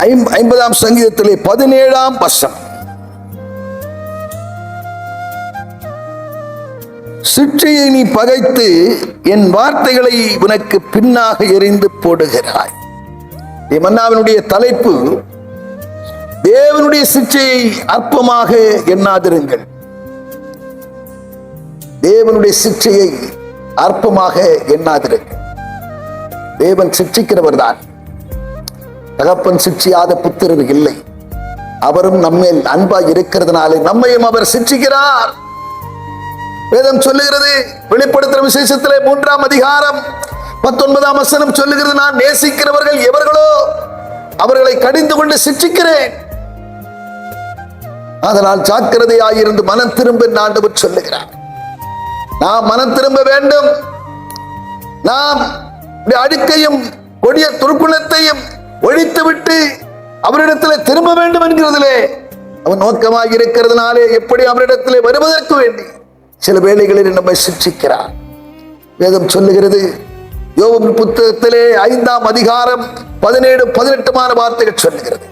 50ஆம் சங்கீதத்திலே 17ஆம் வசனம். சிற்றையை நீ பகைத்து என் வார்த்தைகளை உனக்கு பின்னாக எறிந்து போடுகிறாய். மன்னாவினுடைய தலைப்பு, தேவனுடைய சிற்றையை அற்பமாக எண்ணாதிருங்கள். தேவனுடைய சிற்றையை அற்பமாக எண்ணாதிருங்கள். தேவன் சிட்சிக்கிறவர் தான். தகப்பன் சிட்சியாத புத்திரர் இல்லை. அவரும் நம்மேல் அன்பாய் இருக்கிறதுனாலே நம்மையும் அவர் சிட்சிக்கிறார். வேதம் சொல்லுகிறது, வெளிப்படுத்துற விசேஷத்திலே 3ஆம் அதிகாரம் 19ஆம் வசனம் சொல்லுகிறது, நான் நேசிக்கிறவர்கள் எவர்களோ அவர்களை கடிந்து கொண்டு சிட்சிக்கிறேன். அதனால் ஜாக்கிரதையாயிருந்து மனம் திரும்ப ஆண்டவர் சொல்லுகிறார். நாம் மனம் திரும்ப வேண்டும். நாம் அழுக்கையும் கொடிய துர்க்குணத்தையும் ஒழித்துவிட்டு அவரிடத்தில் திரும்ப வேண்டும் என்கிறதிலே அவன் நோக்கமாக இருக்கிறதுனாலே எப்படி அவரிடத்திலே வருவதற்கு வேண்டி சில வேளைகளில் நம்மை சிட்சிக்கிறார். வேதம் சொல்லுகிறது, யோபு புத்தகத்திலே 5ஆம் அதிகாரம் 17-18 வார்த்தைகள் சொல்லுகிறது,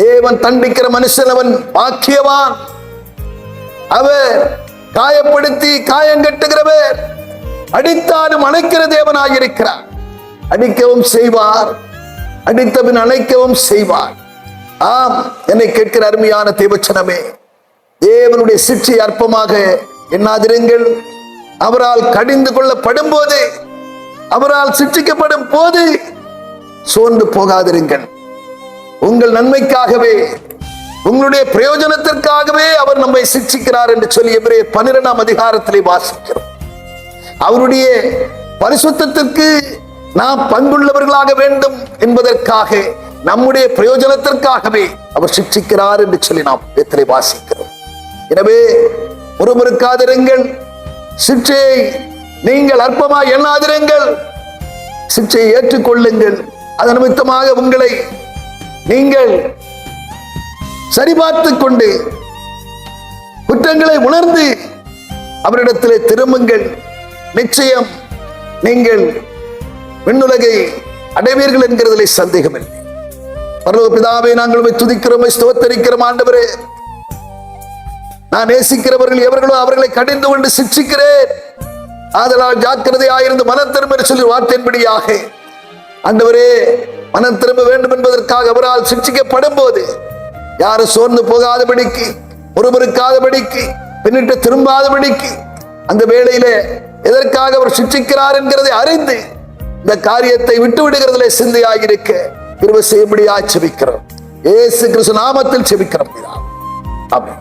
தேவன் தண்டிக்கிற மனுஷன் அவன் பாக்கியவான். அவர் காயப்படுத்தி காயங்கட்டுகிறவர், அடித்தாலும் அணைக்கிற தேவனாயிருக்கிறார். அடிக்கவும் செய்வார், அடித்தபின் அணைக்கவும் செய்வார். ஆம், என்னை கேட்கிற அருமையான தேவச்சனமே, தேவனுடைய சிற்றை அற்பமாக எண்ணாதிருங்கள். அவரால் கடிந்து கொள்ளப்படும் போது, அவரால் சிட்சிக்கப்படும் போது சோர்ந்து போகாதிருங்கள். உங்கள் நன்மைக்காகவே, உங்களுடைய பிரயோஜனத்திற்காகவே அவர் நம்மை சிட்சிக்கிறார் என்று சொல்லி எபிரேயர் 12ஆம் அதிகாரத்திலே வாசிக்கிறோம். அவருடைய பரிசுத்தத்திற்கு நாம் பங்குள்ளவர்களாக வேண்டும் என்பதற்காக, நம்முடைய பிரயோஜனத்திற்காகவே அவர் சிட்சிக்கிறார் என்று சொல்லி நாம் வேதத்திலே வாசிக்கிறோம். எனவே முறுமுறுக்காதிருங்கள். சிட்சையை நீங்கள் அற்பமாய் எண்ணாதிருங்கள். சிட்சையை ஏற்றுக்கொள்ளுங்கள். அதன் நிமித்தமாக உங்களை நீங்கள் சரிபார்த்துக் கொண்டு குற்றங்களை உணர்ந்து அவரிடத்திலே திரும்புங்கள். நிச்சயம் நீங்கள் விண்ணுலகை அடைவீர்கள் என்கிறதிலே சந்தேகமில்லை. பரலோக பிதாவே, நாங்கள் துதிக்கிறோம், ஸ்தோத்தரிக்கிறோம். ஆண்டவரே, நான் நேசிக்கிறவர்கள் எவர்களோ அவர்களை கடிந்து கொண்டு சிட்சிக்கிறேன். ஆதலால் ஜாக்கிரதையாயிருந்து மனம் திரும்ப சொல்லி வார்த்தையின்படியாக ஆண்டவரே, மனம் திரும்ப வேண்டும் என்பதற்காக அவரால் சிட்சிக்கப்படும் போது யாரும் சோர்ந்து போகாதபடிக்கு, முறுமுறுக்காதபடிக்கு, பின்னிட்டு திரும்பாதபடிக்கு, அந்த வேளையிலே எதற்காக அவர் சிட்சிக்கிறார் என்கிறதை அறிந்து இந்த காரியத்தை விட்டு விடுகிறதிலே சிந்தையாயிருக்க கிருபை செய்யும்படியாய் செபிக்கிறோம். இயேசு கிறிஸ்து நாமத்தில் செபிக்கிறோம். ஆமென்.